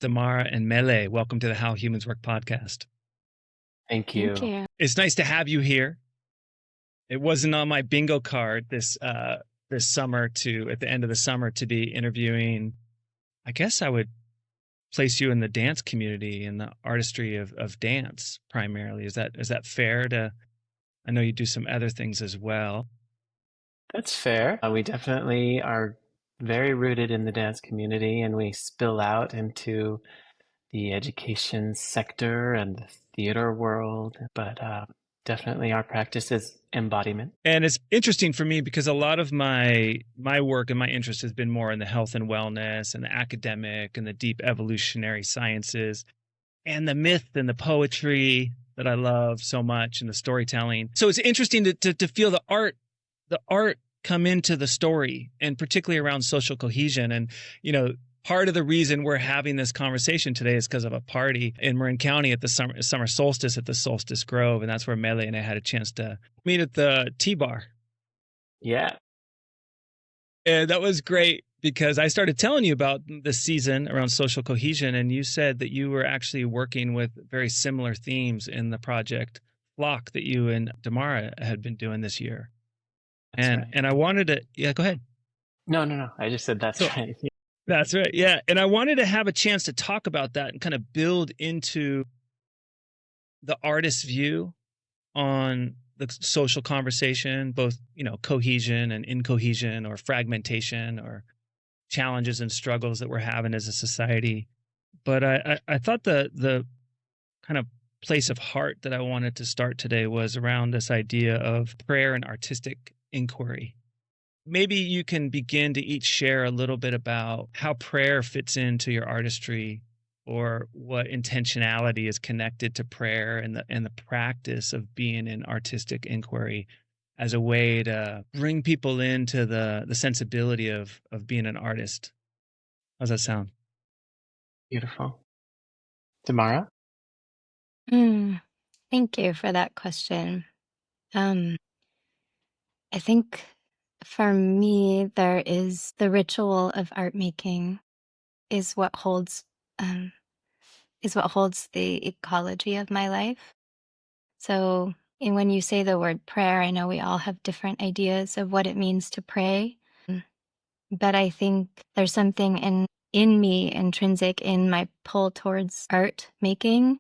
Damara, and Mele. Welcome to the How Humans Work podcast. Thank you. Thank you. It's nice to have you here. It wasn't on my bingo card this summer at the end of the summer to be interviewing. I guess I would place you in the dance community and the artistry of dance primarily. Is that fair to? I know you do some other things as well. That's fair. We definitely are very rooted in the dance community, and we spill out into the education sector and the theater world, but definitely our practice is embodiment. And it's interesting for me because a lot of my work and my interest has been more in the health and wellness and the academic and the deep evolutionary sciences and the myth and the poetry that I love so much and the storytelling. So it's interesting to feel the art come into the story, and particularly around social cohesion. And, part of the reason we're having this conversation today is because of a party in Marin County at the summer solstice at the Solstice Grove. And that's where Mele and I had a chance to meet at the T-Bar. Yeah. And that was great because I started telling you about the season around social cohesion, and you said that you were actually working with very similar themes in the project Flock that you and Damara had been doing this year. That's right. And I wanted to, go ahead. No. I just said that's right. That's right. Yeah. And I wanted to have a chance to talk about that and kind of build into the artist's view on the social conversation, both, cohesion and incohesion or fragmentation or challenges and struggles that we're having as a society. But I thought the kind of place of heart that I wanted to start today was around this idea of prayer and artistic inquiry. Maybe you can begin to each share a little bit about how prayer fits into your artistry, or what intentionality is connected to prayer and the practice of being in artistic inquiry as a way to bring people into the sensibility of being an artist. How's that sound? Beautiful. Damara? Thank you for that question. I think for me, there is the ritual of art making is what holds the ecology of my life. So when you say the word prayer, I know we all have different ideas of what it means to pray. But I think there's something in me, intrinsic in my pull towards art making,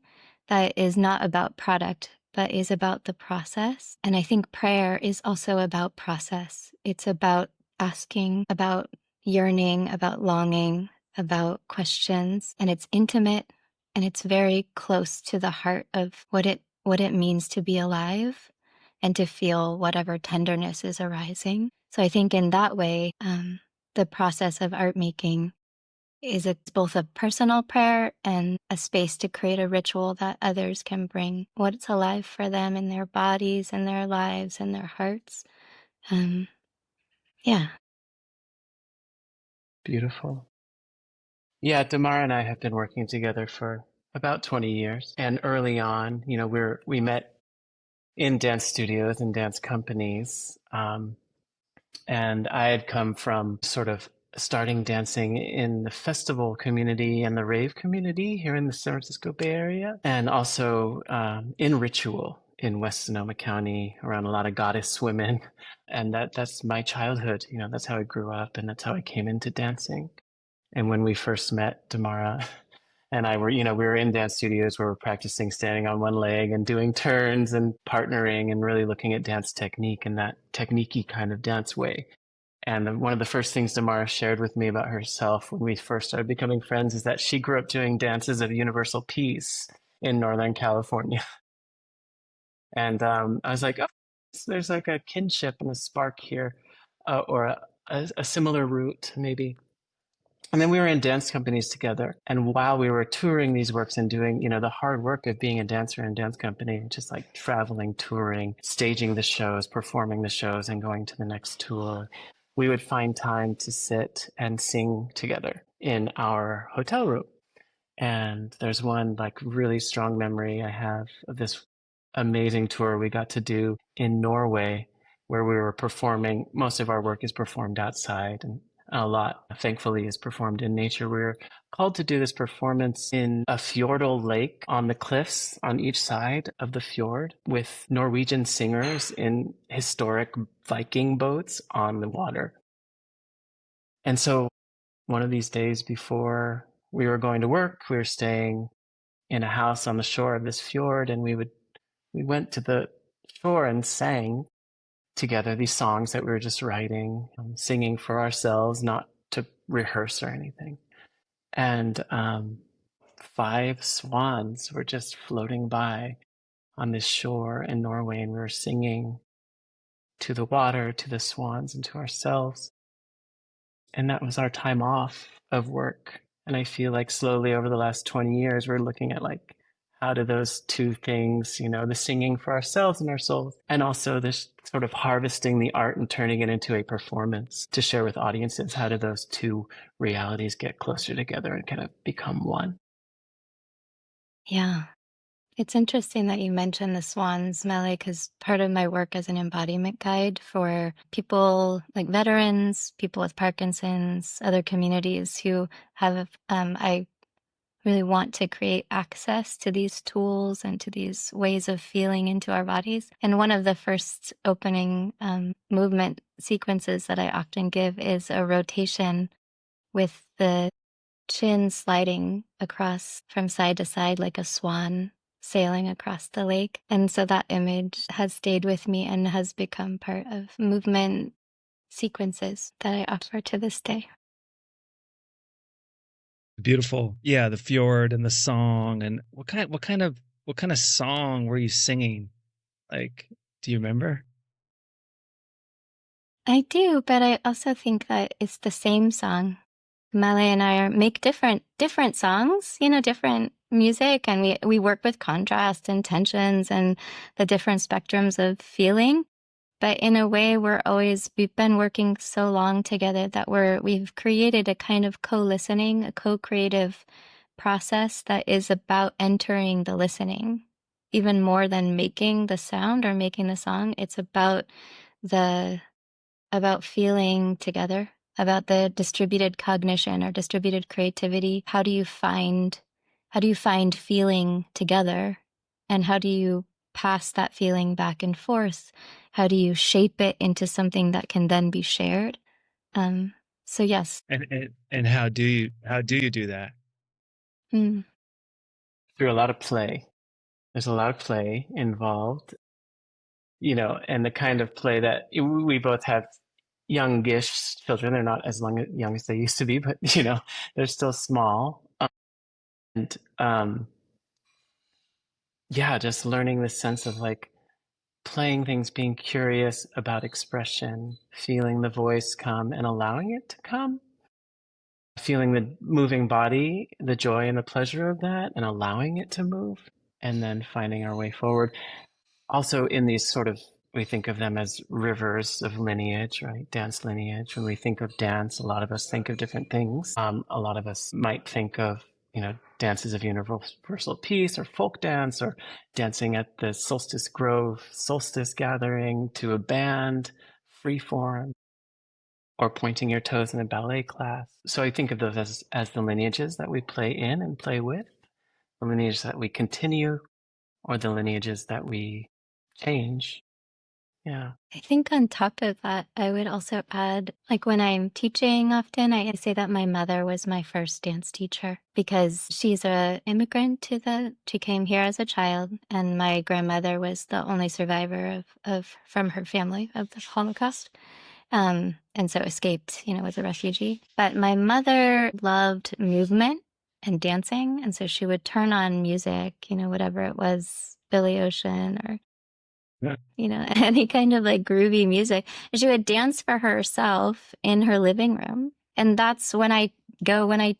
that is not about product, but is about the process. And I think prayer is also about process. It's about asking, about yearning, about longing, about questions. And it's intimate, and it's very close to the heart of what it means to be alive and to feel whatever tenderness is arising. So I think in that way, the process of art making is both a personal prayer and a space to create a ritual that others can bring what's alive for them in their bodies and their lives and their hearts. Yeah. Beautiful. Yeah, Damara and I have been working together for about 20 years. And early on, we met in dance studios and dance companies. And I had come from sort of starting dancing in the festival community and the rave community here in the San Francisco Bay Area, and also in ritual in West Sonoma County around a lot of goddess women. And that's my childhood. That's how I grew up, and that's how I came into dancing. And when we first met, Damara and I were, we were in dance studios where we're practicing standing on one leg and doing turns and partnering and really looking at dance technique in that technique-y kind of dance way. And one of the first things Damara shared with me about herself when we first started becoming friends is that she grew up doing dances of universal peace in Northern California. And I was like, oh, there's like a kinship and a spark here, or a similar root maybe. And then we were in dance companies together. And while we were touring these works and doing, the hard work of being a dancer in a dance company, just like traveling, touring, staging the shows, performing the shows, and going to the next tour, we would find time to sit and sing together in our hotel room. And there's one like really strong memory I have of this amazing tour we got to do in Norway, where we were performing. Most of our work is performed outside, and A lot, thankfully, is performed in nature. We're called to do this performance in a fjordal lake on the cliffs on each side of the fjord with Norwegian singers in historic Viking boats on the water. And so one of these days before we were going to work, we were staying in a house on the shore of this fjord, and we went to the shore and sang together these songs that we were just writing, singing for ourselves, not to rehearse or anything. And 5 swans were just floating by on this shore in Norway, and we were singing to the water, to the swans, and to ourselves. And that was our time off of work. And I feel like slowly over the last 20 years, we're looking at like, how do those two things, the singing for ourselves and our souls, and also this sort of harvesting the art and turning it into a performance to share with audiences, how do those two realities get closer together and kind of become one? Yeah. It's interesting that you mentioned the swans, Mele, because part of my work as an embodiment guide for people like veterans, people with Parkinson's, other communities who have, I really want to create access to these tools and to these ways of feeling into our bodies. And one of the first opening movement sequences that I often give is a rotation with the chin sliding across from side to side like a swan sailing across the lake. And so that image has stayed with me and has become part of movement sequences that I offer to this day. Beautiful. Yeah, the fjord and the song. And what kind of song were you singing? Like, do you remember? I do, but I also think that it's the same song. Mele and I make different songs, different music, and we work with contrast and tensions and the different spectrums of feeling. But in a way, we've been working so long together that we've created a kind of co-listening, a co-creative process that is about entering the listening. Even more than making the sound or making the song, it's about feeling together, about the distributed cognition or distributed creativity. How do you find feeling together, and how do you pass that feeling back and forth? How do you shape it into something that can then be shared? So yes. And how do you do that? Mm. Through a lot of play. There's a lot of play involved, and the kind of play that we both have youngish children. They're not as young as they used to be, but they're still small. And yeah, just learning the sense of like playing things, being curious about expression, feeling the voice come and allowing it to come, feeling the moving body, the joy and the pleasure of that, and allowing it to move, and then finding our way forward. Also, in these sort of, we think of them as rivers of lineage, right? Dance lineage. When we think of dance, a lot of us think of different things. A lot of us might think of, dances of universal peace, or folk dance, or dancing at the Solstice Grove solstice gathering to a band, free form, or pointing your toes in a ballet class. So I think of those as the lineages that we play in and play with, the lineages that we continue, or the lineages that we change. Yeah. I think on top of that, I would also add, like when I'm teaching often, I say that my mother was my first dance teacher because she's an immigrant she came here as a child, and my grandmother was the only survivor from her family of the Holocaust. And so escaped, as a refugee. But my mother loved movement and dancing. And so she would turn on music, whatever it was, Billy Ocean or any kind of like groovy music. And she would dance for herself in her living room. And that's when I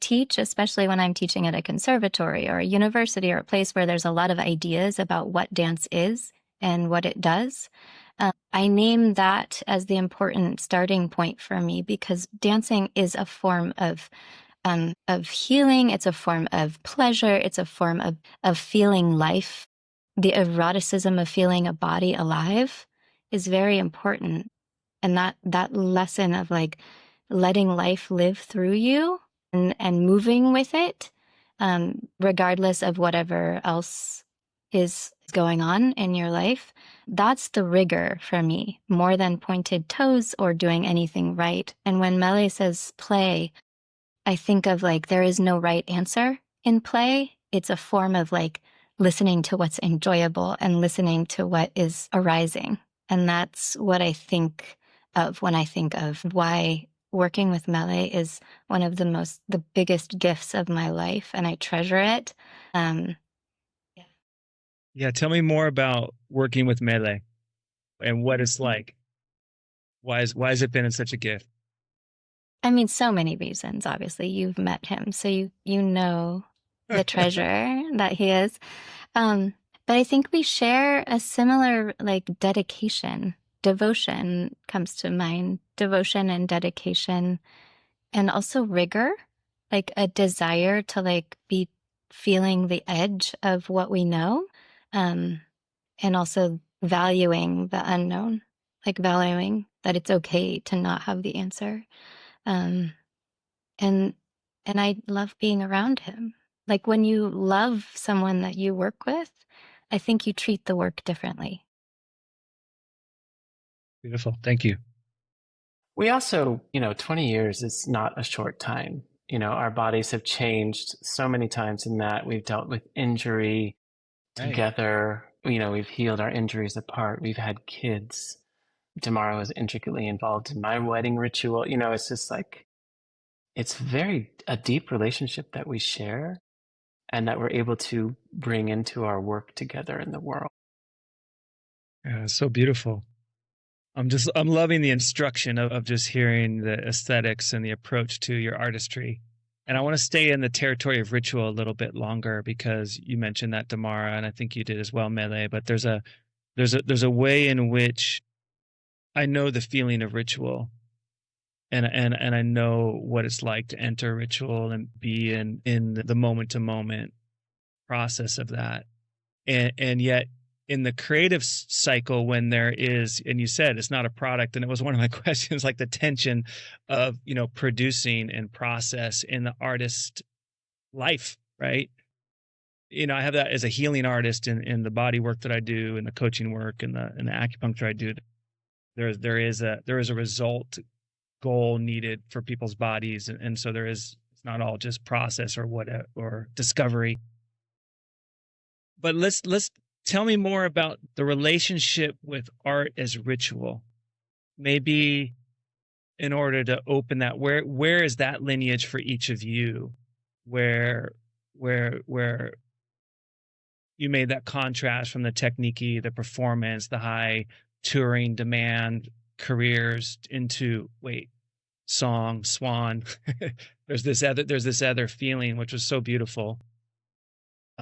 teach, especially when I'm teaching at a conservatory or a university or a place where there's a lot of ideas about what dance is and what it does. I name that as the important starting point for me, because dancing is a form of healing. It's a form of pleasure. It's a form of feeling life. The eroticism of feeling a body alive is very important. And that lesson of like letting life live through you and moving with it, regardless of whatever else is going on in your life. That's the rigor for me, more than pointed toes or doing anything right. And when Mele says play, I think of like there is no right answer in play. It's a form of like listening to what's enjoyable and listening to what is arising. And that's what I think of when I think of why working with Mele is one of the biggest gifts of my life, and I treasure it. Yeah. Yeah, tell me more about working with Mele and what it's like. Why has it been such a gift? I mean, so many reasons. Obviously, you've met him, so you know the treasure that he is. But I think we share a similar like dedication. Devotion comes to mind. Devotion and dedication, and also rigor, like a desire to like be feeling the edge of what we know, and also valuing the unknown, like valuing that it's okay to not have the answer. Um, and I love being around him. Like when you love someone that you work with, I think you treat the work differently. Beautiful. Thank you. We also, 20 years is not a short time. Our bodies have changed so many times in that we've dealt with injury Right. together. We've healed our injuries apart. We've had kids. Damara was intricately involved in my wedding ritual. It's just like, it's a deep relationship that we share and that we're able to bring into our work together in the world. Yeah, it's so beautiful. I'm loving the instruction of just hearing the aesthetics and the approach to your artistry. And I want to stay in the territory of ritual a little bit longer because you mentioned that, Damara, and I think you did as well, Mele. But there's a way in which I know the feeling of ritual, and I know what it's like to enter ritual and be in the moment to moment process of that. And yet in the creative cycle, when there is, and you said it's not a product, and it was one of my questions, like the tension of producing and process in the artist life, right? I have that as a healing artist in the body work that I do, and the coaching work, and the acupuncture I do. There is a result goal needed for people's bodies, and so it's not all just process or what or discovery. But let's tell me more about the relationship with art as ritual. Maybe in order to open that, where is that lineage for each of you? Where you made that contrast from the technique, the performance, the high touring demand careers into song, swan. there's this other feeling which was so beautiful.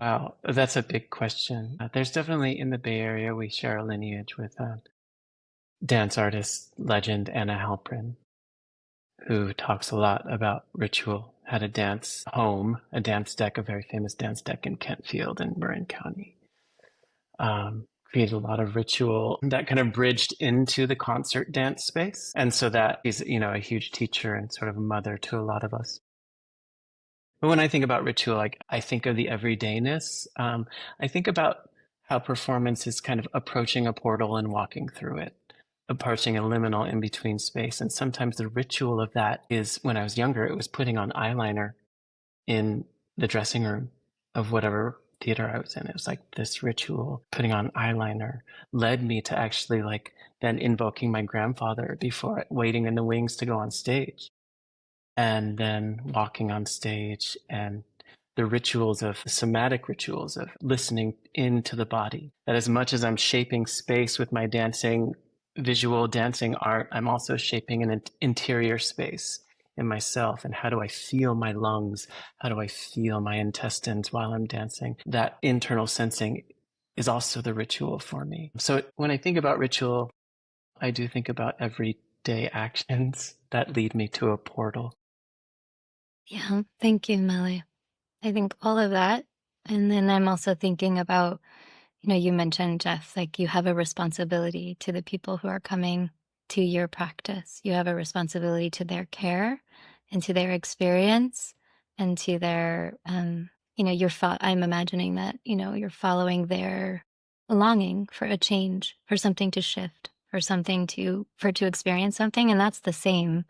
Wow, that's a big question. There's definitely in the Bay Area, we share a lineage with dance artist legend Anna Halprin, who talks a lot about ritual, had a dance home, a dance deck, a very famous dance deck in Kentfield in Marin County. Created a lot of ritual that kind of bridged into the concert dance space. And so that is, a huge teacher and sort of a mother to a lot of us. But when I think about ritual, like I think of the everydayness. I think about how performance is kind of approaching a portal and walking through it, approaching a liminal in between space. And sometimes the ritual of that is, when I was younger, it was putting on eyeliner in the dressing room of whatever theater I was in. It was like this ritual, putting on eyeliner, led me to actually like then invoking my grandfather before waiting in the wings to go on stage. And then walking on stage, and the somatic rituals of listening into the body. That as much as I'm shaping space with my visual dancing art, I'm also shaping an interior space in myself. And how do I feel my lungs? How do I feel my intestines while I'm dancing? That internal sensing is also the ritual for me. So when I think about ritual, I do think about everyday actions that lead me to a portal. Yeah, thank you, Mele. I think all of that. And then I'm also thinking about, you mentioned, Jef, like you have a responsibility to the people who are coming to your practice. You have a responsibility to their care and to their experience and to their, I'm imagining that, you're following their longing for a change, for something to shift, for to experience something. And that's the same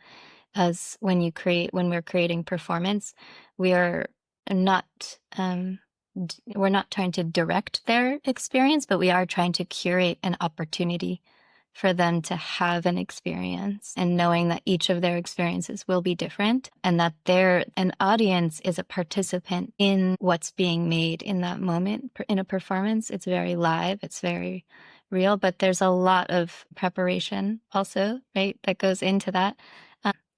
as when we're creating performance. We are not, we're not trying to direct their experience, but we are trying to curate an opportunity for them to have an experience, and knowing that each of their experiences will be different, and that an audience is a participant in what's being made in that moment in a performance. It's very live, it's very real, but there's a lot of preparation also, right, that goes into that.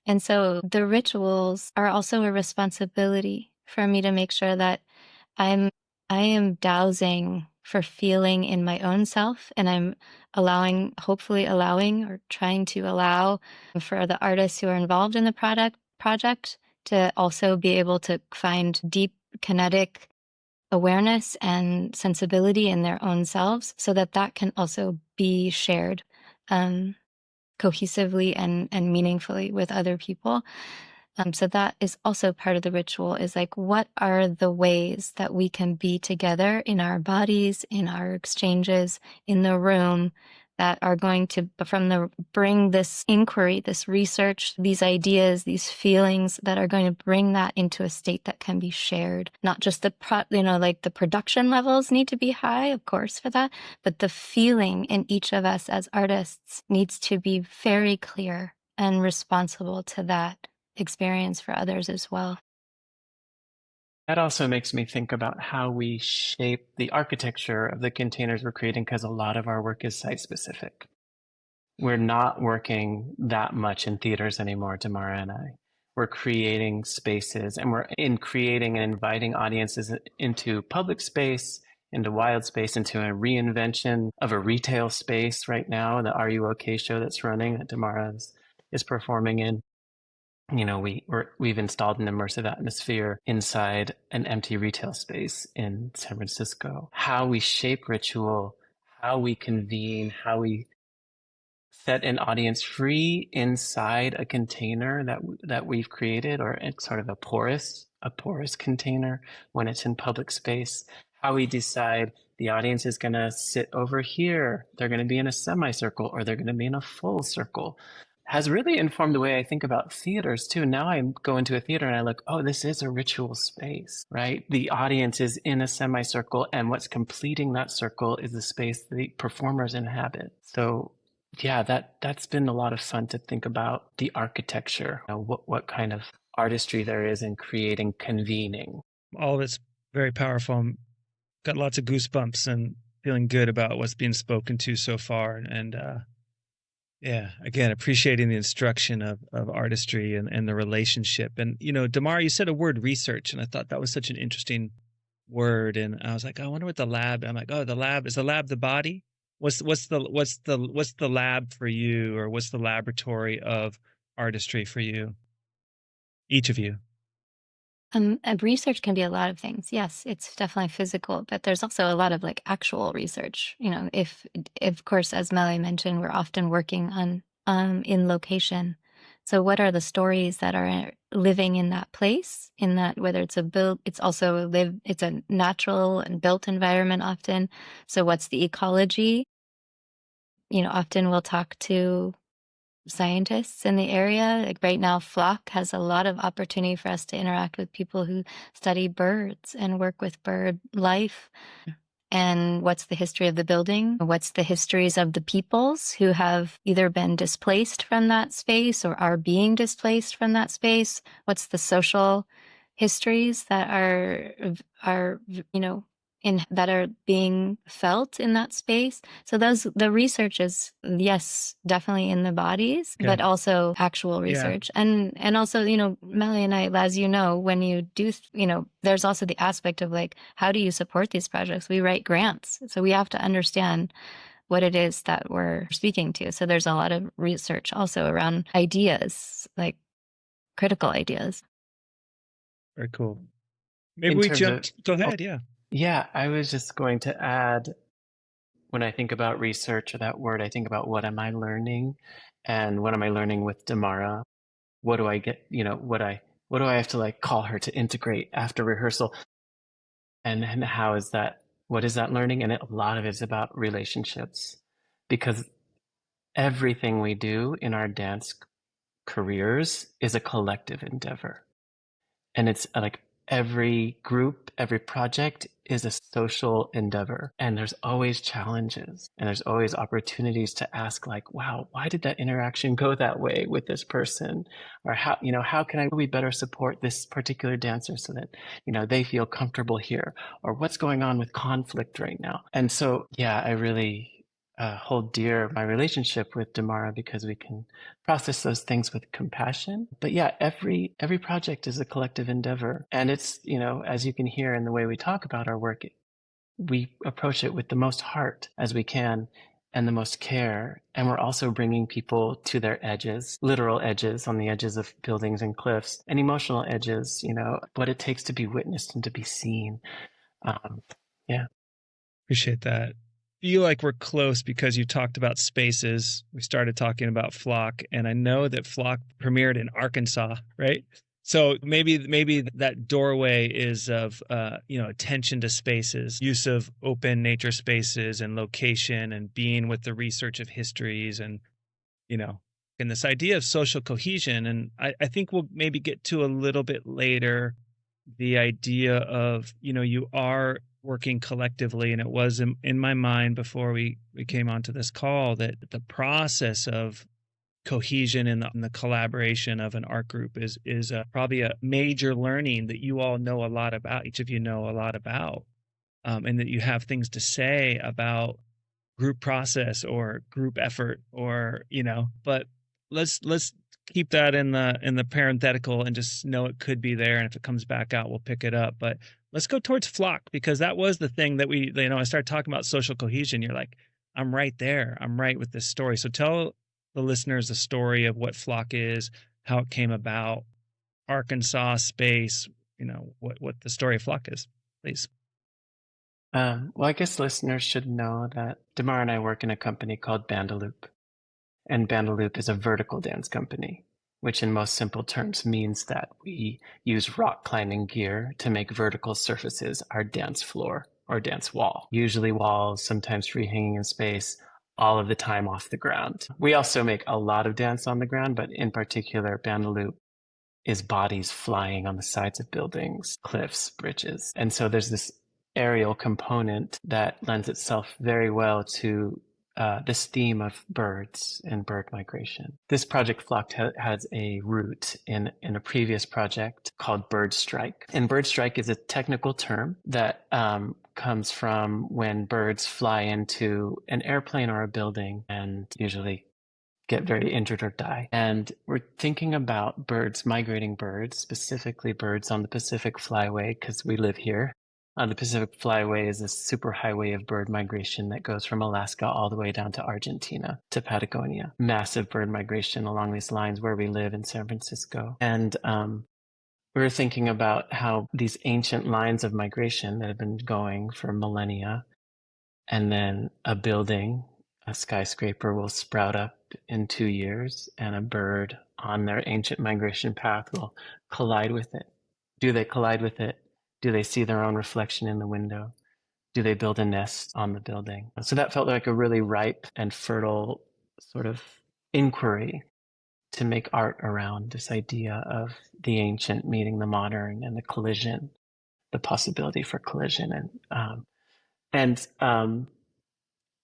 And so the rituals are also a responsibility for me to make sure that I am dowsing for feeling in my own self, and I'm hopefully allowing or trying to allow for the artists who are involved in the project to also be able to find deep kinetic awareness and sensibility in their own selves, so that can also be shared cohesively and meaningfully with other people. So that is also part of the ritual, is like, what are the ways that we can be together in our bodies, in our exchanges, in the room, that are going to bring this inquiry, this research, these ideas, these feelings, that are going to bring that into a state that can be shared. Not just the production levels need to be high, of course, for that, but the feeling in each of us as artists needs to be very clear and responsible to that experience for others as well. That also makes me think about how we shape the architecture of the containers we're creating, because a lot of our work is site-specific. We're not working that much in theaters anymore, Damara and I. We're creating spaces, and we're creating and inviting audiences into public space, into wild space, into a reinvention of a retail space right now, the Are You OK show that's running that Damara is performing in. We've installed an immersive atmosphere inside an empty retail space in San Francisco. How we shape ritual, how we convene, how we set an audience free inside a container that we've created, or sort of a porous container when it's in public space. How we decide the audience is going to sit over here, they're going to be in a semicircle, or they're going to be in a full circle, has really informed the way I think about theaters too. Now I go into a theater and I look, oh, this is a ritual space, right? The audience is in a semicircle, and what's completing that circle is the space the performers inhabit. So yeah, that's been a lot of fun to think about the architecture, what kind of artistry there is in creating convening. All of it's very powerful. I'm got lots of goosebumps and feeling good about what's being spoken to so far. And yeah, again, appreciating the instruction of artistry and the relationship. And, Damara, you said a word, research, and I thought that was such an interesting word. And I was like, I wonder what the lab, I'm like, oh, the lab, is the lab the body? What's the lab for you, or what's the laboratory of artistry for you? Each of you. Research can be a lot of things. Yes, it's definitely physical, but there's also a lot of actual research. If of course, as Mele mentioned, we're often working on in location. So what are the stories that are living in that place? In that, whether it's it's a natural and built environment often. So what's the ecology? Often we'll talk to scientists in the area. Like right now, Flock has a lot of opportunity for us to interact with people who study birds and work with bird life. And what's the history of the building? What's the histories of the peoples who have either been displaced from that space or are being displaced from that space? What's the social histories that are that are being felt in that space? So the research is, yes, definitely in the bodies, Okay. but also actual research. Yeah. And also, Mele and I, as you know, when you do, there's also the aspect of how do you support these projects? We write grants. So we have to understand what it is that we're speaking to. So there's a lot of research also around ideas, critical ideas. Very cool. Maybe we jump. Go ahead. Yeah. Yeah, I was just going to add, when I think about research or that word, I think about what am I learning? And what am I learning with Damara? What do I get, what do I have to like call her to integrate after rehearsal? And how is that, what is that learning? And a lot of it is about relationships, because everything we do in our dance careers is a collective endeavor. And it's like every group, every project is a social endeavor. And there's always challenges and there's always opportunities to ask like, wow, why did that interaction go that way with this person? Or how can we better support this particular dancer so that, they feel comfortable here? Or what's going on with conflict right now? And so, yeah, I really hold dear my relationship with Damara because we can process those things with compassion. But yeah, every project is a collective endeavor, and it's, as you can hear in the way we talk about our work, we approach it with the most heart as we can and the most care. And we're also bringing people to their edges, literal edges on the edges of buildings and cliffs, and emotional edges, what it takes to be witnessed and to be seen. Yeah. Appreciate that. Feel like we're close because you talked about spaces. We started talking about Flock, and I know that Flock premiered in Arkansas, right? So maybe that doorway is of attention to spaces, use of open nature spaces and location, and being with the research of histories, and and this idea of social cohesion. And I think we'll maybe get to a little bit later the idea of you are working collectively, and it was in my mind before we came onto this call that the process of cohesion and the collaboration of an art group is probably a major learning that you all know a lot about, each of you know a lot about, and that you have things to say about group process or group effort, or but let's keep that in the parenthetical and just know it could be there, and if it comes back out we'll pick it up. But let's go towards Flock, because that was the thing that I started talking about social cohesion. You're like, I'm right there, I'm right with this story. So tell the listeners the story of what Flock is, how it came about, Arkansas space, what the story of Flock is, please. Well, I guess listeners should know that Damara and I work in a company called Bandaloop. And Bandaloop is a vertical dance company, which in most simple terms means that we use rock climbing gear to make vertical surfaces our dance floor or dance wall. Usually walls, sometimes free hanging in space, all of the time off the ground. We also make a lot of dance on the ground, but in particular, Bandaloop is bodies flying on the sides of buildings, cliffs, bridges. And so there's this aerial component that lends itself very well to this theme of birds and bird migration. This project Flock has a root in a previous project called bird strike. And bird strike is a technical term that comes from when birds fly into an airplane or a building and usually get very injured or die. And we're thinking about birds, migrating birds, specifically birds on the Pacific Flyway, because we live here. The Pacific Flyway is a super highway of bird migration that goes from Alaska all the way down to Argentina, to Patagonia. Massive bird migration along these lines where we live in San Francisco. And we were thinking about how these ancient lines of migration that have been going for millennia, and then a building, a skyscraper will sprout up in 2 years, and a bird on their ancient migration path will collide with it. Do they collide with it? Do they see their own reflection in the window? Do they build a nest on the building? So that felt like a really ripe and fertile sort of inquiry to make art around this idea of the ancient meeting the modern and the collision, the possibility for collision. And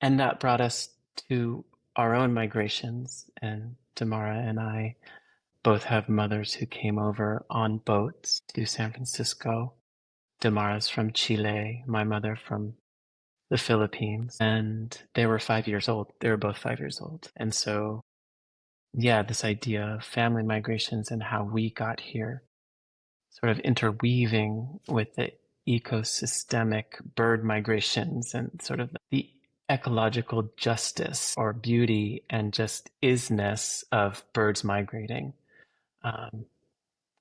that brought us to our own migrations. And Damara and I both have mothers who came over on boats to San Francisco. Damara's from Chile, my mother from the Philippines, and they were 5 years old. They were both 5 years old. And so, yeah, this idea of family migrations and how we got here, sort of interweaving with the ecosystemic bird migrations and sort of the ecological justice or beauty and just isness of birds migrating. And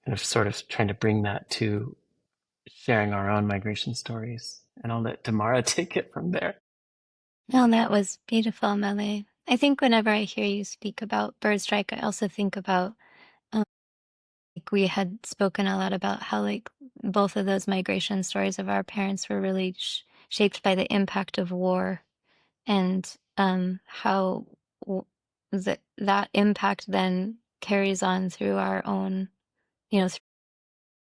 of sort of trying to bring that to sharing our own migration stories. And I'll let Damara take it from there. No, that was beautiful, Mele. I think whenever I hear you speak about bird strike, I also think about like we had spoken a lot about how like both of those migration stories of our parents were really shaped by the impact of war, and how that impact then carries on through our own,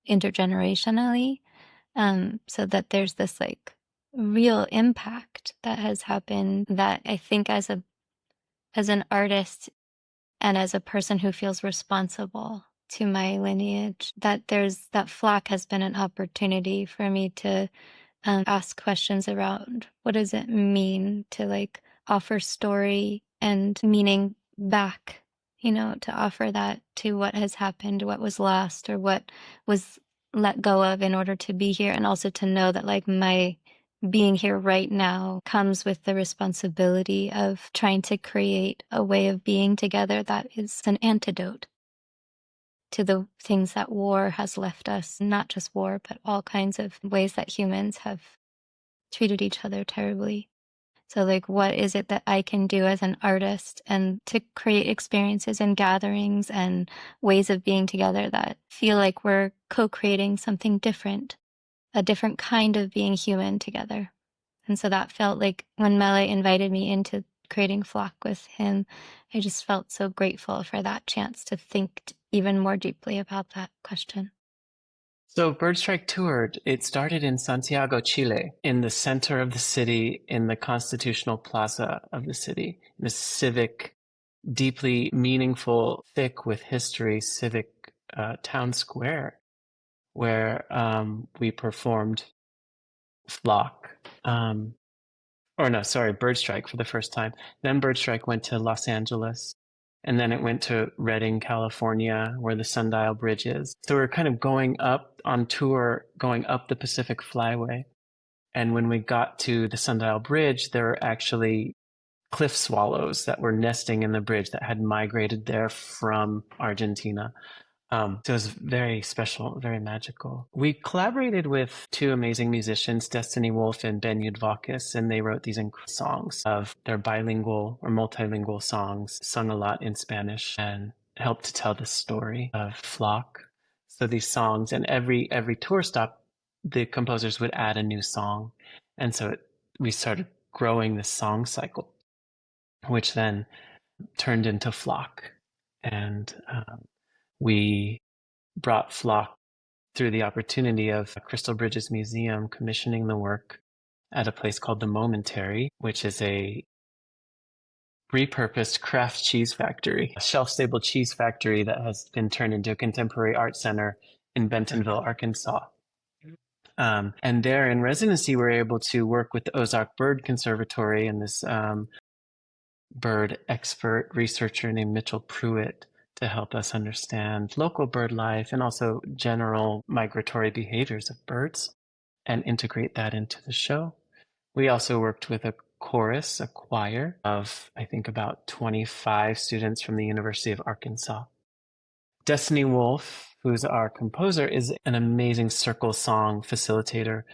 intergenerationally, so that there's this like real impact that has happened that I think as an artist and as a person who feels responsible to my lineage, that flock has been an opportunity for me to ask questions around what does it mean to like offer story and meaning back, to offer that to what has happened, what was lost, or what was let go of in order to be here. And also to know that like my being here right now comes with the responsibility of trying to create a way of being together that is an antidote to the things that war has left us, not just war, but all kinds of ways that humans have treated each other terribly. So like, what is it that I can do as an artist and to create experiences and gatherings and ways of being together that feel like we're co-creating something different, a different kind of being human together. And so that felt like when Mele invited me into creating Flock with him, I just felt so grateful for that chance to think even more deeply about that question. So Bird Strike toured. It started in Santiago, Chile, in the center of the city, in the constitutional plaza of the city, in a civic, deeply meaningful, thick with history, civic town square, where we performed Flock. Bird Strike for the first time. Then Bird Strike went to Los Angeles, and then it went to Redding, California, where the Sundial Bridge is. So we're kind of going up on tour, going up the Pacific Flyway. And when we got to the Sundial Bridge, there were actually cliff swallows that were nesting in the bridge that had migrated there from Argentina. So it was very special, very magical. We collaborated with two amazing musicians, Destiny Wolf and Ben Yudvakis, and they wrote these incredible songs of their bilingual or multilingual songs, sung a lot in Spanish, and helped to tell the story of Flock. So these songs, and every tour stop, the composers would add a new song. And so we started growing this song cycle, which then turned into Flock. And we brought Flock through the opportunity of Crystal Bridges Museum commissioning the work at a place called the Momentary, which is a repurposed craft cheese factory, a shelf-stable cheese factory that has been turned into a contemporary art center in Bentonville, Arkansas. And there in residency, we're able to work with the Ozark Bird Conservatory and this bird expert researcher named Mitchell Pruitt to help us understand local bird life and also general migratory behaviors of birds and integrate that into the show. We also worked with a chorus, a choir of, I think, about 25 students from the University of Arkansas. Destiny Wolf, who's our composer, is an amazing circle song facilitator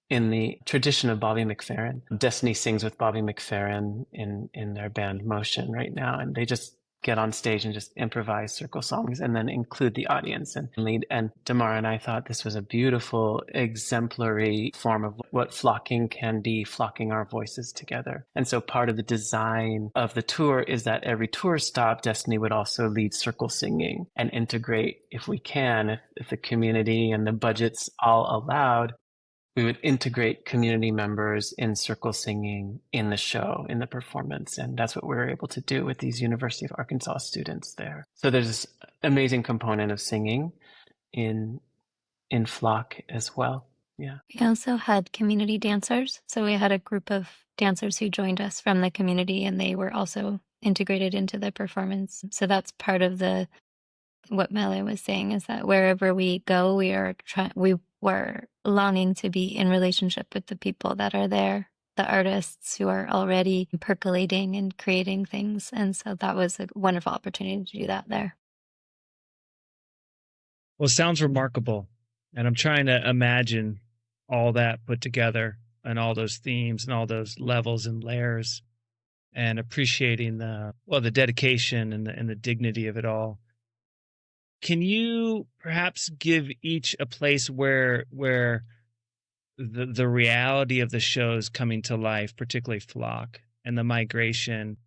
in the tradition of Bobby McFerrin. Destiny sings with Bobby McFerrin in their band Motion right now, and they just get on stage and just improvise circle songs and then include the audience and lead. And Damara and I thought this was a beautiful, exemplary form of what flocking can be, flocking our voices together. And so part of the design of the tour is that every tour stop, Destiny would also lead circle singing and integrate, if we can, if the community and the budgets all allowed, we would integrate community members in circle singing in the show, in the performance. And that's what we were able to do with these University of Arkansas students there. So there's this amazing component of singing in Flock as well. Yeah. We also had community dancers. So we had a group of dancers who joined us from the community, and they were also integrated into the performance. So that's part of what Mele was saying, is that wherever we go, we were longing to be in relationship with the people that are there, the artists who are already percolating and creating things. And so that was a wonderful opportunity to do that there. Well, it sounds remarkable. And I'm trying to imagine all that put together and all those themes and all those levels and layers. and appreciating the dedication and the dignity of it all. Can you perhaps give each a place where the reality of the shows coming to life, particularly Flock and the migration,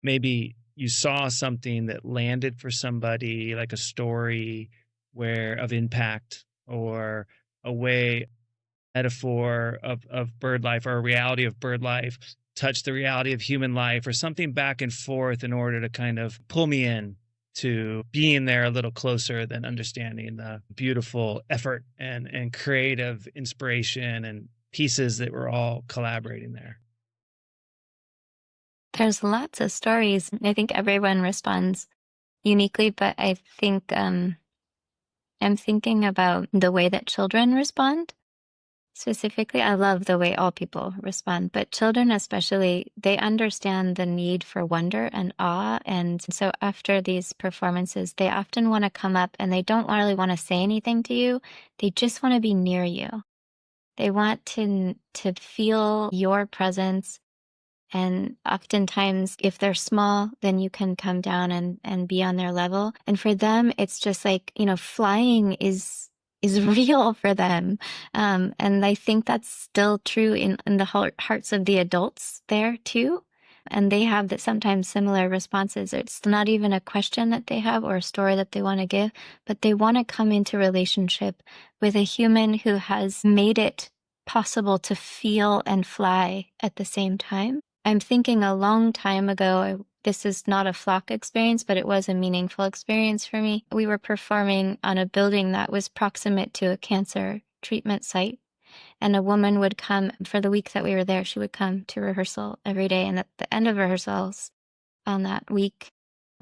maybe you saw something that landed for somebody, like a story where of impact, or a way metaphor of bird life, or a reality of bird life touch the reality of human life, or something back and forth in order to kind of pull me in to being there a little closer, than understanding the beautiful effort and creative inspiration and pieces that were all collaborating there. There's lots of stories. I think everyone responds uniquely, but I think I'm thinking about the way that children respond. Specifically, I love the way all people respond, but children especially, they understand the need for wonder and awe. And so after these performances, they often want to come up and they don't really want to say anything to you. They just want to be near you. They want to feel your presence. And oftentimes, if they're small, then you can come down and be on their level. And for them, it's just like, flying is real for them. And I think that's still true in the hearts of the adults there too. And they have that sometimes similar responses. It's not even a question that they have or a story that they want to give, but they want to come into relationship with a human who has made it possible to feel and fly at the same time. I'm thinking a long time ago, this is not a Flock experience, but it was a meaningful experience for me. We were performing on a building that was proximate to a cancer treatment site. And a woman would come for the week that we were there. She would come to rehearsal every day. And at the end of rehearsals on that week,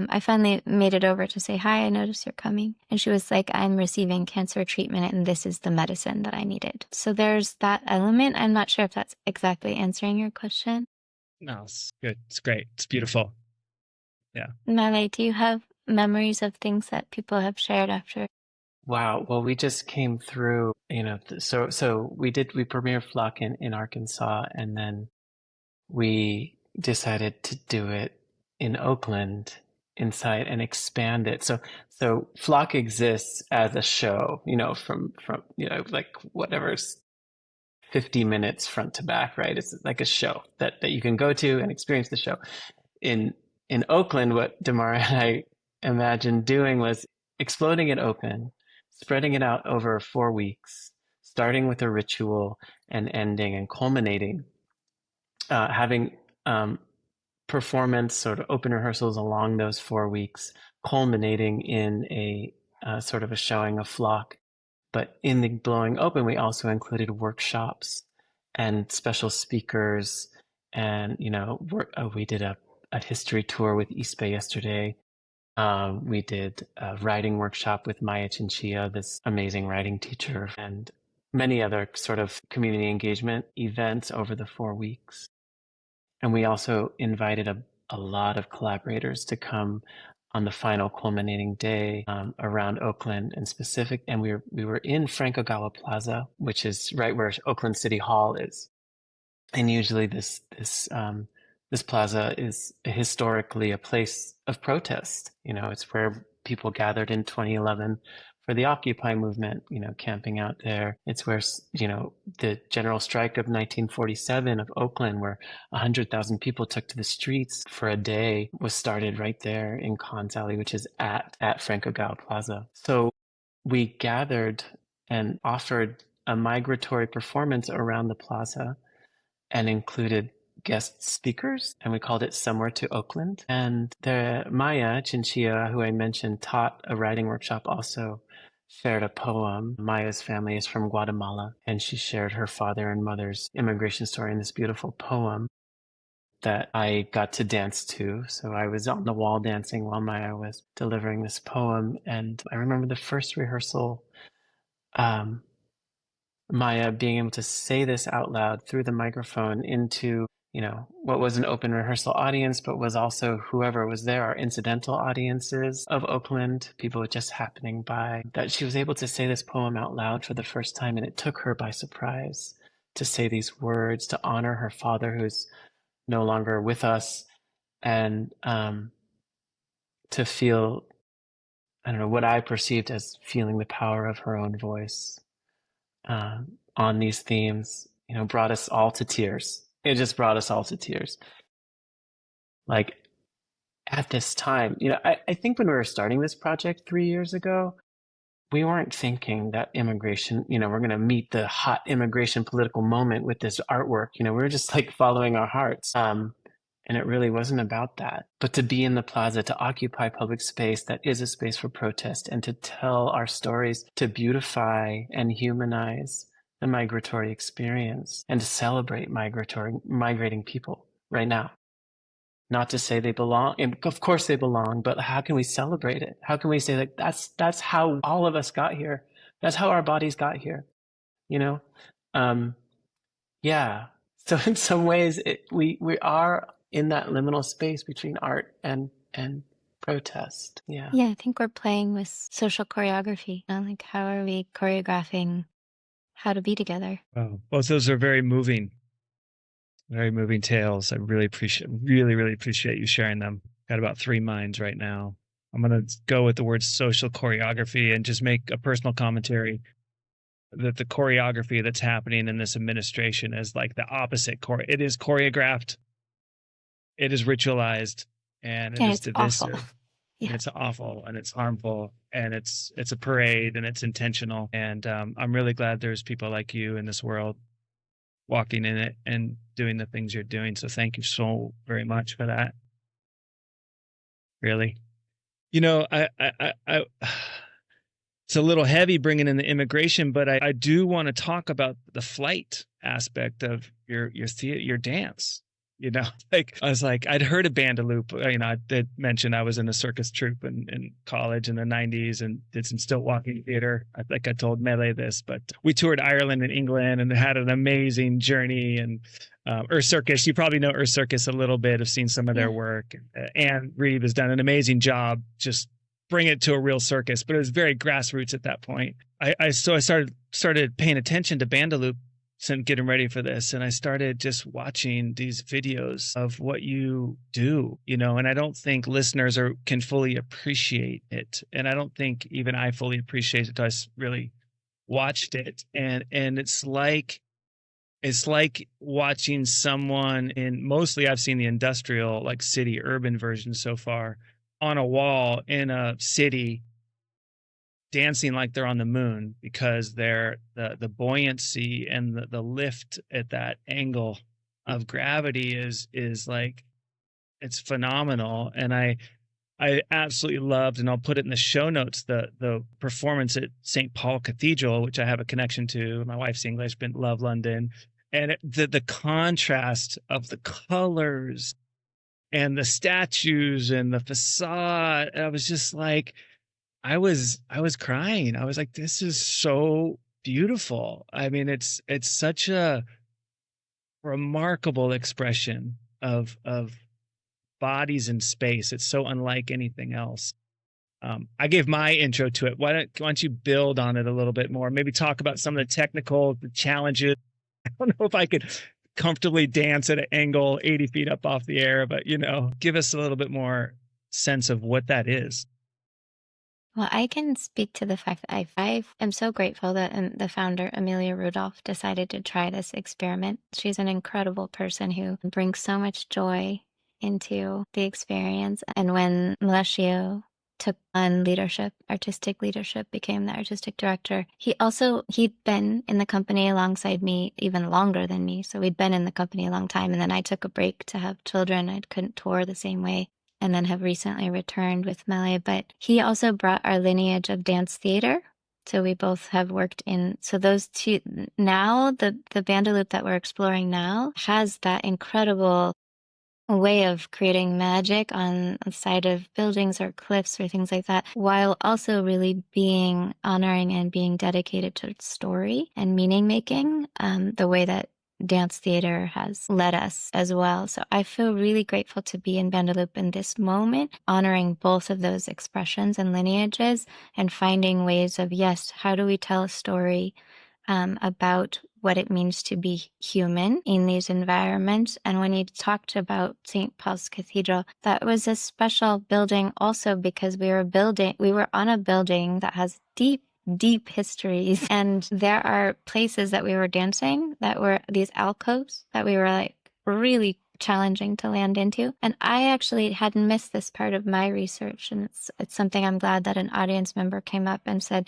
I finally made it over to say, "Hi, I noticed you're coming." And she was like, "I'm receiving cancer treatment and this is the medicine that I needed." So there's that element. I'm not sure if that's exactly answering your question. No, it's good. It's great. It's beautiful. Yeah. Mele, do you have memories of things that people have shared after? Wow. Well, we just came through, so we premiered Flock in Arkansas, and then we decided to do it in Oakland inside and expand it. So Flock exists as a show, from like whatever's 50 minutes front to back, right? It's like a show that you can go to and experience the show. In Oakland, what Damara and I imagined doing was exploding it open, spreading it out over 4 weeks, starting with a ritual and ending and culminating, having performance, sort of open rehearsals along those 4 weeks, culminating in a sort of a showing of Flock. But in the Blowing Open, we also included workshops and special speakers. And, we did a history tour with East Bay yesterday. We did a writing workshop with Maya Chinchilla, this amazing writing teacher, and many other sort of community engagement events over the 4 weeks. And we also invited a lot of collaborators to come on the final culminating day around Oakland in specific. And we were in Frank Ogawa Plaza, which is right where Oakland City Hall is. And usually this plaza is historically a place of protest. It's where people gathered in 2011 for the Occupy movement, camping out there. It's where, the general strike of 1947 of Oakland, where 100,000 people took to the streets for a day, was started right there in Con's Alley, which is at Frank Ogawa Plaza. So we gathered and offered a migratory performance around the plaza and included guest speakers, and we called it Somewhere to Oakland. And the Maya Chinchilla, who I mentioned, taught a writing workshop, also shared a poem. Maya's family is from Guatemala, and she shared her father and mother's immigration story in this beautiful poem that I got to dance to. So I was on the wall dancing while Maya was delivering this poem. And I remember the first rehearsal, Maya being able to say this out loud through the microphone into, what was an open rehearsal audience, but was also whoever was there, our incidental audiences of Oakland, people just happening by, that she was able to say this poem out loud for the first time. And it took her by surprise to say these words, to honor her father, who's no longer with us, and to feel, I don't know, what I perceived as feeling the power of her own voice on these themes, brought us all to tears. It just brought us all to tears. Like at this time, I think when we were starting this project 3 years ago, we weren't thinking that immigration, we're going to meet the hot immigration political moment with this artwork. We were just like following our hearts. And it really wasn't about that. But to be in the plaza, to occupy public space that is a space for protest, and to tell our stories, to beautify and humanize the migratory experience, and to celebrate migrating people right now. Not to say they belong, and of course they belong, but how can we celebrate it? How can we say like that's how all of us got here? That's how our bodies got here, Yeah. So in some ways, we are in that liminal space between art and protest. Yeah. Yeah, I think we're playing with social choreography. Like, how are we choreographing how to be together? Oh, both those are very moving tales. I really appreciate you sharing them. Got about 3 minds right now. I'm going to go with the word social choreography and just make a personal commentary that the choreography that's happening in this administration is like the opposite. It is choreographed, it is ritualized, and it is divisive. Awful. Yeah. And it's awful, and it's harmful, and it's a parade, and it's intentional. And I'm really glad there's people like you in this world walking in it and doing the things you're doing. So thank you so very much for that. Really. I it's a little heavy bringing in the immigration, but I do want to talk about the flight aspect of your theater, your dance. Like I was like, I'd heard of Bandaloop. I did mention I was in a circus troupe in college in the 90s and did some stilt walking theater. I think I told Mele this, but we toured Ireland and England and had an amazing journey. And Circus, you probably know Circus a little bit. I've seen some of their work. Anne Reeve has done an amazing job just bring it to a real circus, but it was very grassroots at that point. I started paying attention to Bandaloop and getting ready for this, and I started just watching these videos of what you do, and I don't think listeners can fully appreciate it, and I don't think even I fully appreciate it until I really watched it, and it's like watching someone mostly I've seen the industrial, like city urban version so far, on a wall in a city dancing like they're on the moon, because they're the buoyancy and the lift at that angle of gravity is like, it's phenomenal. And I absolutely loved, and I'll put it in the show notes, the performance at St. Paul Cathedral, which I have a connection to. My wife's English, but love London. And the contrast of the colors and the statues and the facade, I was just like, I was crying. I was like, this is so beautiful. I mean, it's such a remarkable expression of bodies in space. It's so unlike anything else. I gave my intro to it. Why don't you build on it a little bit more? Maybe talk about some of the challenges. I don't know if I could comfortably dance at an angle 80 feet up off the air, but give us a little bit more sense of what that is. Well, I can speak to the fact that I am so grateful that the founder, Amelia Rudolph, decided to try this experiment. She's an incredible person who brings so much joy into the experience. And when Mele took on leadership, artistic leadership, became the artistic director, he'd been in the company alongside me even longer than me. So we'd been in the company a long time. And then I took a break to have children. I couldn't tour the same way, and then have recently returned with Mele. But he also brought our lineage of dance theater. So we both have worked in, so those two, now the Bandaloop that we're exploring now has that incredible way of creating magic on the side of buildings or cliffs or things like that, while also really being honoring and being dedicated to story and meaning making, the way that dance theater has led us as well. So I feel really grateful to be in Bandaloop in this moment, honoring both of those expressions and lineages and finding ways of, yes, how do we tell a story about what it means to be human in these environments. And when you talked about St. Paul's Cathedral, that was a special building also because we were on a building that has deep histories. And there are places that we were dancing that were these alcoves that we were like really challenging to land into. And I actually had missed this part of my research. And it's something I'm glad that an audience member came up and said,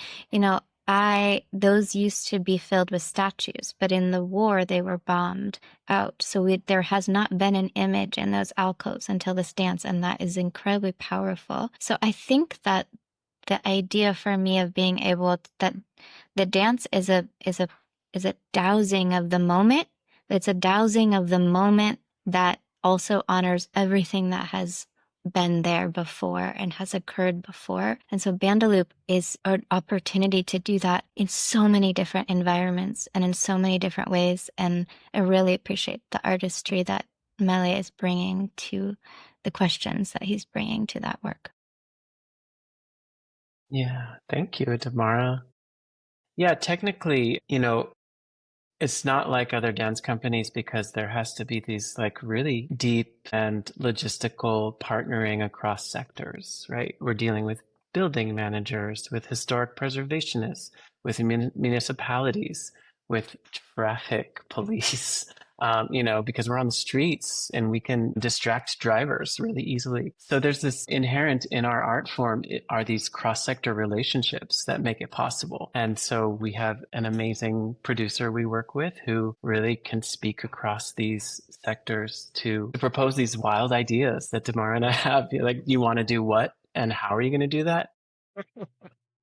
those used to be filled with statues, but in the war they were bombed out. So there has not been an image in those alcoves until this dance, and that is incredibly powerful. So I think that the idea for me of being able that the dance is a dowsing of the moment. It's a dowsing of the moment that also honors everything that has been there before and has occurred before. And so Bandaloop is an opportunity to do that in so many different environments and in so many different ways. And I really appreciate the artistry that Mele is bringing to the questions that he's bringing to that work. Yeah, thank you, Damara. Yeah, technically, it's not like other dance companies because there has to be these like really deep and logistical partnering across sectors, right? We're dealing with building managers, with historic preservationists, with municipalities, with traffic police, because we're on the streets and we can distract drivers really easily. So there's this inherent in our art form are these cross-sector relationships that make it possible. And so we have an amazing producer we work with who really can speak across these sectors to propose these wild ideas that Damara and I have. Like, you want to do what and how are you going to do that?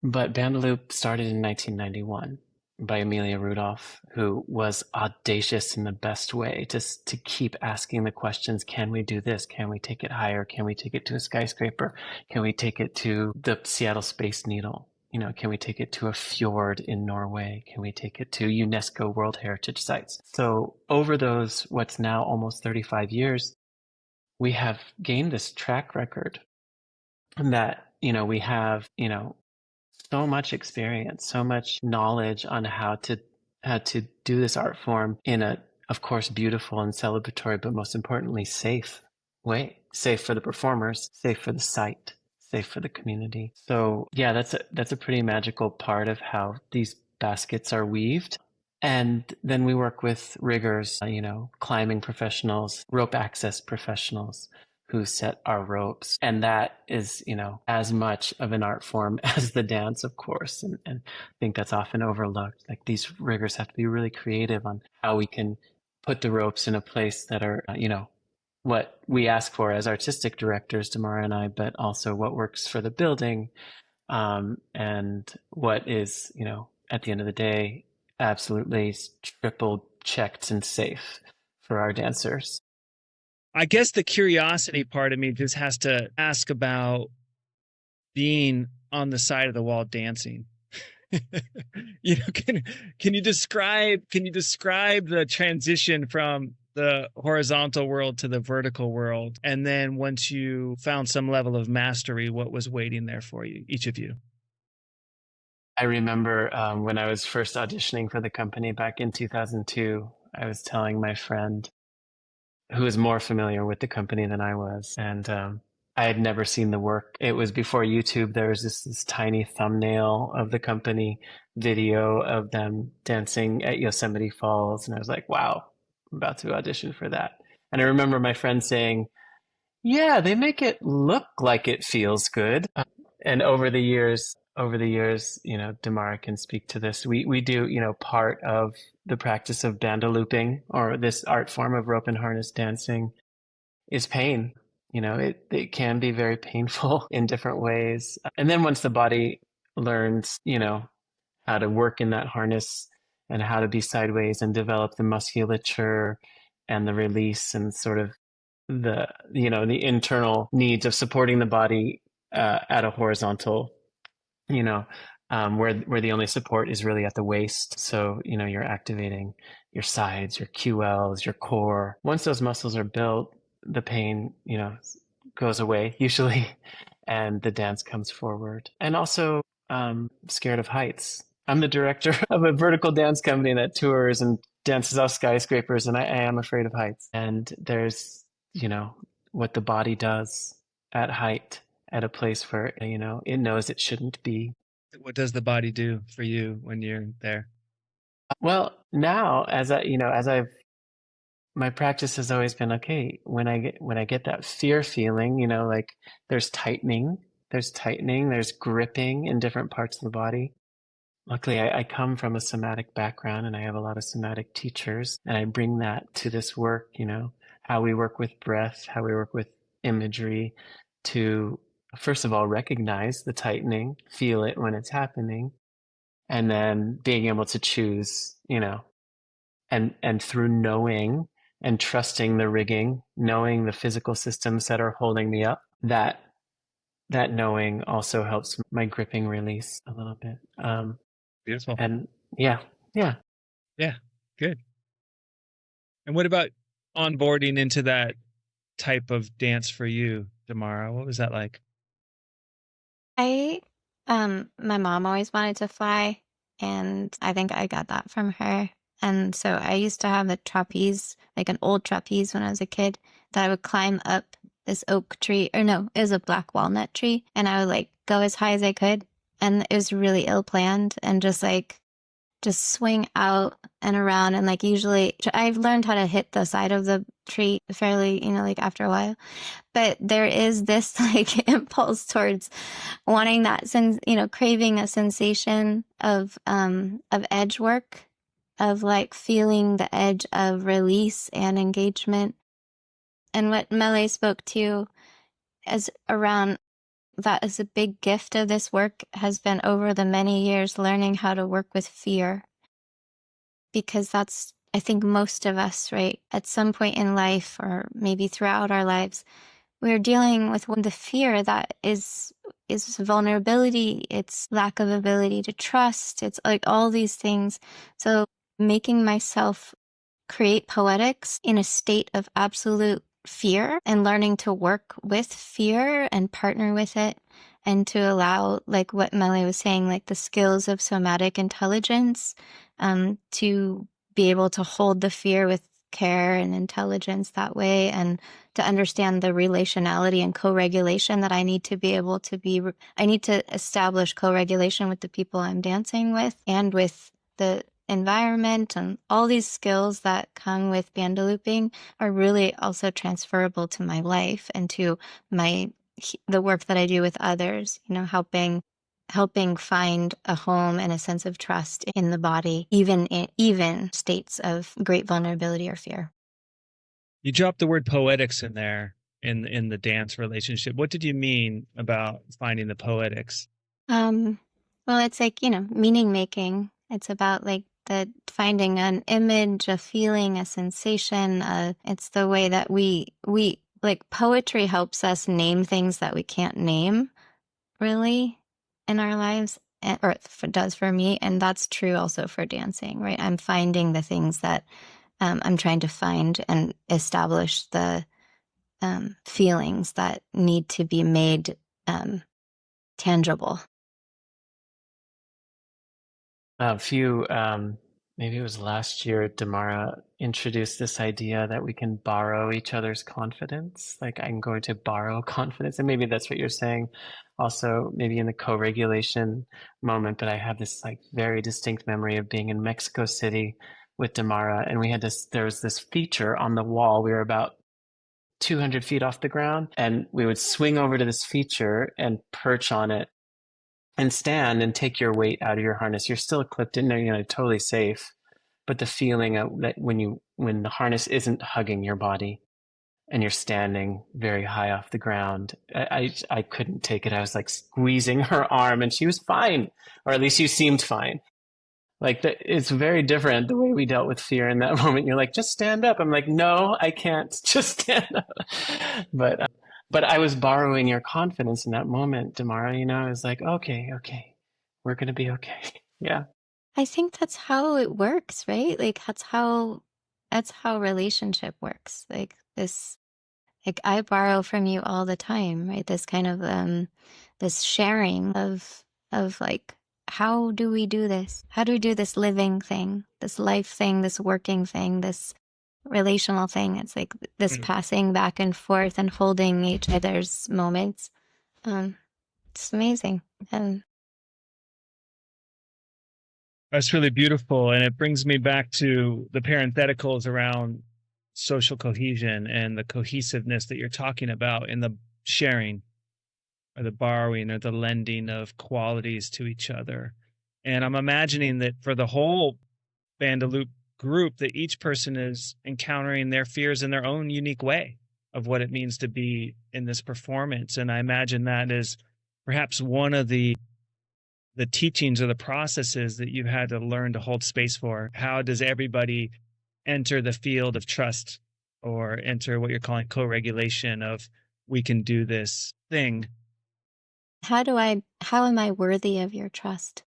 But Bandaloop started in 1991 by Amelia Rudolph, who was audacious in the best way to keep asking the questions. Can we do this? Can we take it higher? Can we take it to a skyscraper? Can we take it to the Seattle Space Needle? Can we take it to a fjord in Norway? Can we take it to UNESCO World Heritage Sites? So over those, what's now almost 35 years, we have gained this track record that, we have, so much experience, so much knowledge on how to do this art form in a, of course, beautiful and celebratory, but most importantly, safe way. Safe for the performers, safe for the site, safe for the community. So yeah, that's a pretty magical part of how these baskets are weaved. And then we work with riggers, climbing professionals, rope access professionals who set our ropes. And that is, as much of an art form as the dance, of course. And I think that's often overlooked. Like, these riggers have to be really creative on how we can put the ropes in a place that are, what we ask for as artistic directors, Damara and I, but also what works for the building, and what is, at the end of the day, absolutely triple checked and safe for our dancers. I guess the curiosity part of me just has to ask about being on the side of the wall dancing. Can you describe the transition from the horizontal world to the vertical world? And then once you found some level of mastery, what was waiting there for you, each of you? I remember when I was first auditioning for the company back in 2002, I was telling my friend who was more familiar with the company than I was, and I had never seen the work. It was before YouTube. There was this tiny thumbnail of the company video of them dancing at Yosemite Falls, and I was like, wow, I'm about to audition for that. And I remember my friend saying, yeah, they make it look like it feels good. And over the years, Damara can speak to this. We do, part of the practice of bandalooping, or this art form of rope and harness dancing, is pain. It can be very painful in different ways. And then once the body learns, how to work in that harness and how to be sideways and develop the musculature and the release and sort of the internal needs of supporting the body at a horizontal, where the only support is really at the waist. So, you're activating your sides, your QLs, your core. Once those muscles are built, the pain, goes away usually, and the dance comes forward. And also, scared of heights. I'm the director of a vertical dance company that tours and dances off skyscrapers, and I am afraid of heights. And there's, you know, what the body does at height at a place where, you know, it knows it shouldn't be. What does the body do for you when you're there? Well, now as I, you know, as I've my practice has always been okay, when I get that fear feeling, you know, like there's tightening, there's gripping in different parts of the body. Luckily, I come from a somatic background and I have a lot of somatic teachers, and I bring that to this work, you know, how we work with breath, how we work with imagery to, first of all, recognize the tightening, feel it when it's happening, and then being able to choose, you know, and through knowing and trusting the rigging, knowing the physical systems that are holding me up, that knowing also helps my gripping release a little bit. Beautiful. And yeah, yeah. Yeah, good. And what about onboarding into that type of dance for you, Damara? What was that like? I my mom always wanted to fly, and I think I got that from her. And so I used to have a trapeze, like an old trapeze when I was a kid, that I would climb up this oak tree, or no, it was a black walnut tree, and I would like go as high as I could. And it was really ill planned, and just swing out and around. And like usually I've learned how to hit the side of the tree fairly, you know, like after a while. But there is this like impulse towards wanting that sense, you know, craving a sensation of edge work, of like feeling the edge of release and engagement. And what Mele spoke to as around that is a big gift of this work has been over the many years learning how to work with fear. Because that's, I think most of us, right, at some point in life or maybe throughout our lives, we're dealing with the fear that is vulnerability, it's lack of ability to trust, it's like all these things. So making myself create poetics in a state of absolute fear and learning to work with fear and partner with it, and to allow, like what Mele was saying, like the skills of somatic intelligence, to be able to hold the fear with care and intelligence that way, and to understand the relationality and co-regulation that I need to be able to be. I need to establish co-regulation with the people I'm dancing with and with the environment, and all these skills that come with banda looping are really also transferable to my life and to the work that I do with others, you know, helping find a home and a sense of trust in the body, even in states of great vulnerability or fear. You dropped the word poetics in there in the dance relationship. What did you mean about finding the poetics? Well, it's like, you know, meaning making. It's about like the finding an image, a feeling, a sensation. It's the way that we like poetry helps us name things that we can't name really in our lives, or it does for me. And that's true also for dancing, right? I'm finding the things that I'm trying to find and establish the feelings that need to be made tangible. A few, maybe it was last year, Damara introduced this idea that we can borrow each other's confidence. Like I'm going to borrow confidence. And maybe that's what you're saying. Also, maybe in the co-regulation moment, but I have this like very distinct memory of being in Mexico City with Damara, and there was this feature on the wall. We were about 200 feet off the ground, and we would swing over to this feature and perch on it and stand and take your weight out of your harness. You're still clipped in there, you know, totally safe. But the feeling of that when the harness isn't hugging your body and you're standing very high off the ground, I couldn't take it. I was like squeezing her arm, and she was fine, or at least she seemed fine. Like it's very different the way we dealt with fear in that moment. You're like, just stand up. I'm like, no, I can't. Just stand up. But but I was borrowing your confidence in that moment, Damara. You know, I was like, okay, we're gonna be okay. Yeah. I think that's how it works, right? Like that's how relationship works. Like this, like I borrow from you all the time, right? This kind of this sharing of like how do we do this? How do we do this living thing, this life thing, this working thing, this relational thing? It's like this passing back and forth and holding each other's moments. It's amazing. That's really beautiful. And it brings me back to the parentheticals around social cohesion and the cohesiveness that you're talking about in the sharing or the borrowing or the lending of qualities to each other. And I'm imagining that for the whole Bandaloop group, that each person is encountering their fears in their own unique way of what it means to be in this performance. And I imagine that is perhaps one of the teachings or the processes that you've had to learn to hold space for. How does everybody enter the field of trust or enter what you're calling co-regulation of we can do this thing? How am I worthy of your trust?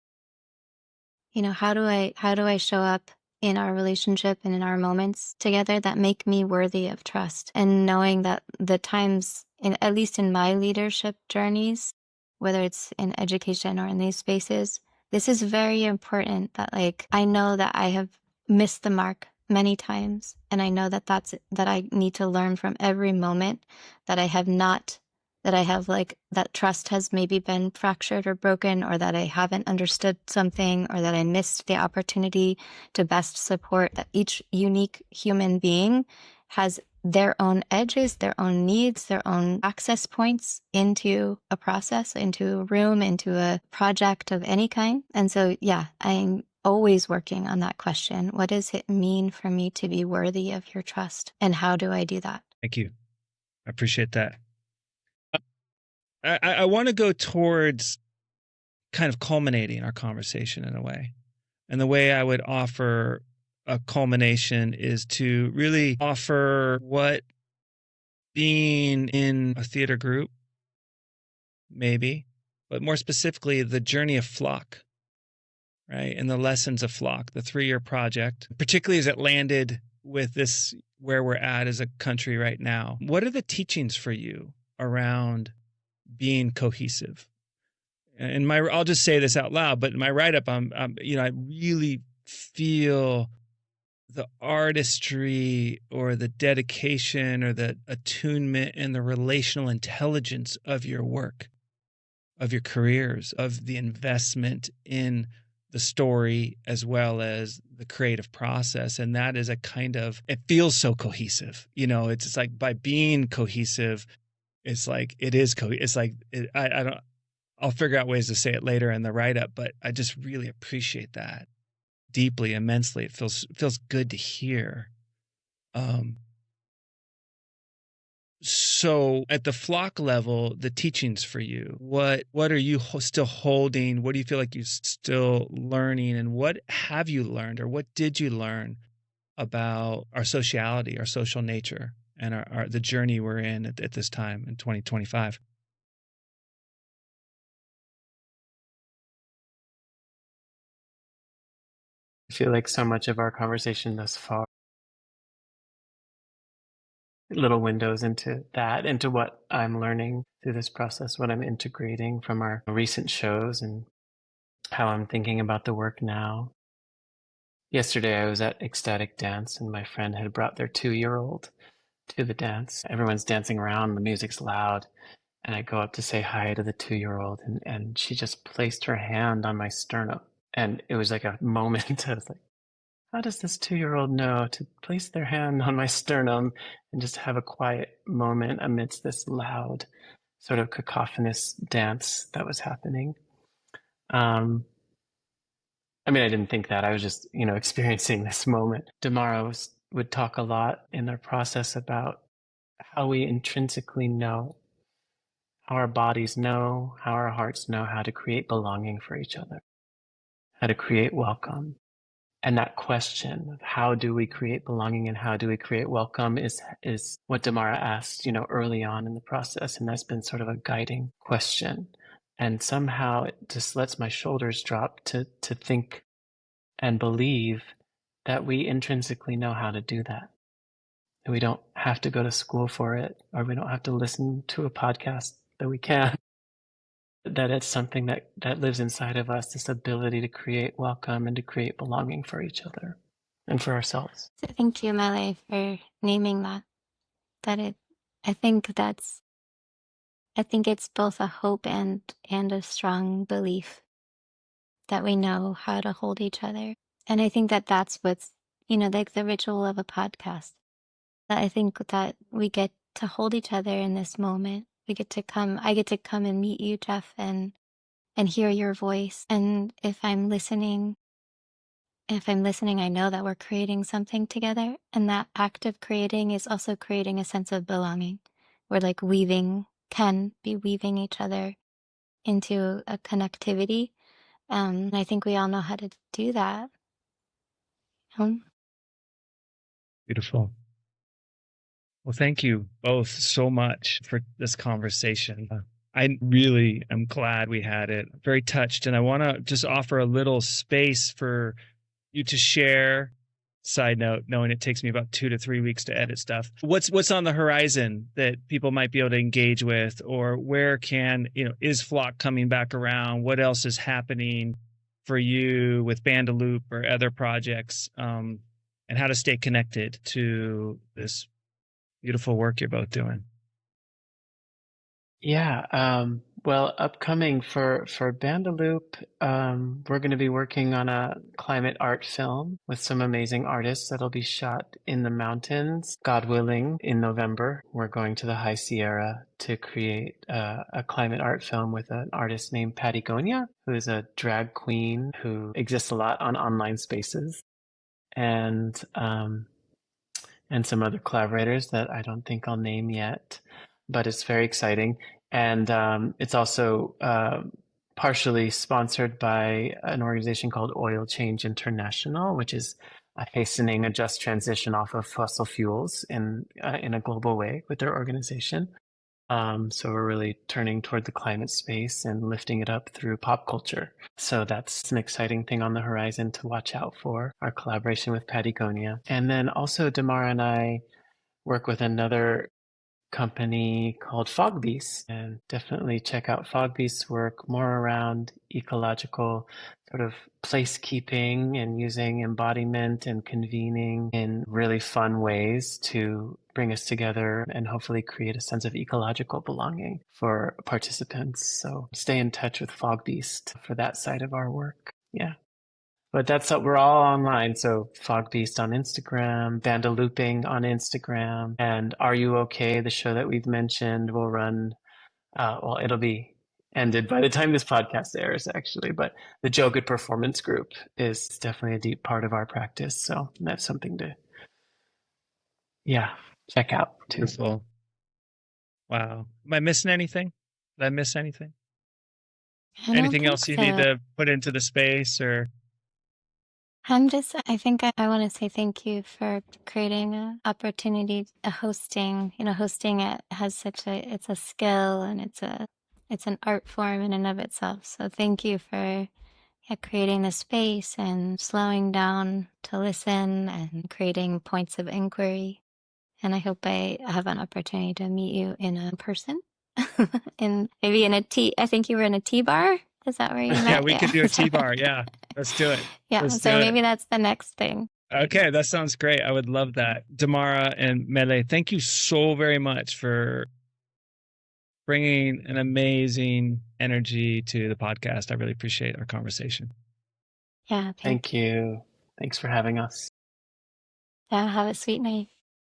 How do I show up in our relationship and in our moments together that make me worthy of trust? And knowing that the times, at least in my leadership journeys, whether it's in education or in these spaces, this is very important. That I know that I have missed the mark many times, and I know that I need to learn from every moment that I have not. That trust has maybe been fractured or broken, or that I haven't understood something, or that I missed the opportunity to best support. That each unique human being has their own edges, their own needs, their own access points into a process, into a room, into a project of any kind. And so, yeah, I'm always working on that question. What does it mean for me to be worthy of your trust? And how do I do that? Thank you. I appreciate that. I want to go towards kind of culminating our conversation in a way. And the way I would offer a culmination is to really offer what being in a theater group, maybe, but more specifically, the journey of flock, right? And the lessons of flock, the 3-year project, particularly as it landed with this, where we're at as a country right now. What are the teachings for you around being cohesive? And I'll just say this out loud, but in my write-up, I really feel the artistry or the dedication or the attunement and the relational intelligence of your work, of your careers, of the investment in the story as well as the creative process. And that is it feels so cohesive. It's like by being cohesive, it's like it is it's like I'll figure out ways to say it later in the write-up, but I just really appreciate that deeply, immensely. It feels good to hear. So at the flock level, the teachings for you, what are you still holding? What do you feel like you're still learning? And what have you learned, or what did you learn about our sociality, our social nature, and the journey we're in at this time in 2025? I feel like so much of our conversation thus far, little windows into that, into what I'm learning through this process, what I'm integrating from our recent shows, and how I'm thinking about the work now. Yesterday, I was at ecstatic dance, and my friend had brought their 2-year-old to the dance. Everyone's dancing around, the music's loud, and I go up to say hi to the 2-year-old, and she just placed her hand on my sternum. And it was like a moment. I was like, how does this 2-year-old know to place their hand on my sternum and just have a quiet moment amidst this loud, sort of cacophonous dance that was happening? I didn't think that. I was just, experiencing this moment. Damara would talk a lot in their process about how we intrinsically know, how our bodies know, how our hearts know how to create belonging for each other, how to create welcome. And that question of how do we create belonging and how do we create welcome is what Damara asked, early on in the process. And that's been sort of a guiding question. And somehow it just lets my shoulders drop to think and believe that we intrinsically know how to do that. And we don't have to go to school for it, or we don't have to listen to a podcast, that we can. that it's something that lives inside of us, this ability to create welcome and to create belonging for each other and for ourselves. So thank you, Mele, for naming that. I think it's both a hope and a strong belief that we know how to hold each other. And I think that that's what's, like the ritual of a podcast. That I think that we get to hold each other in this moment. I get to come and meet you, Jef, and hear your voice. And if I'm listening, I know that we're creating something together. And that act of creating is also creating a sense of belonging. We're like can be weaving each other into a connectivity. I think we all know how to do that. Beautiful. Well, thank you both so much for this conversation. I really am glad we had it. Very touched. And I want to just offer a little space for you to share. Side note, knowing it takes me about 2 to 3 weeks to edit stuff. What's on the horizon that people might be able to engage with, or where is Flock coming back around? What else is happening for you with Bandaloop or other projects, and how to stay connected to this beautiful work you're both doing? Yeah. Well, upcoming for Bandaloop, we're going to be working on a climate art film with some amazing artists that'll be shot in the mountains. God willing, in November, we're going to the High Sierra to create a climate art film with an artist named Patagonia, who is a drag queen who exists a lot on online spaces, and some other collaborators that I don't think I'll name yet, but it's very exciting. And it's also partially sponsored by an organization called Oil Change International, which is hastening a just transition off of fossil fuels in a global way with their organization. So we're really turning toward the climate space and lifting it up through pop culture. So that's an exciting thing on the horizon to watch out for, our collaboration with Patagonia. And then also Damara and I work with another company called Fogbeast, and definitely check out Fogbeast's work more around ecological sort of placekeeping and using embodiment and convening in really fun ways to bring us together and hopefully create a sense of ecological belonging for participants. So stay in touch with Fogbeast for that side of our work. Yeah. But we're all online. So Fogbeast on Instagram, Bandalooping on Instagram, and Are You Okay? The show that we've mentioned will run, it'll be ended by the time this podcast airs, actually. But the Joe Good Performance Group is definitely a deep part of our practice. So that's something to, check out too. Beautiful. Wow. Am I missing anything? Did I miss anything? Anything else you need to put into the space, or? I think I want to say thank you for creating an opportunity, hosting. Hosting it has it's a skill, and it's an art form in and of itself. So thank you for creating the space and slowing down to listen and creating points of inquiry. And I hope I have an opportunity to meet you in person, maybe in a tea. I think you were in a tea bar. Is that where you met? Yeah, we could do a tea bar. Yeah, let's do it. Yeah, so maybe that's the next thing. Okay, that sounds great. I would love that. Damara and Mele, thank you so very much for bringing an amazing energy to the podcast. I really appreciate our conversation. Yeah, thank you. Thanks for having us. Yeah, have a sweet night.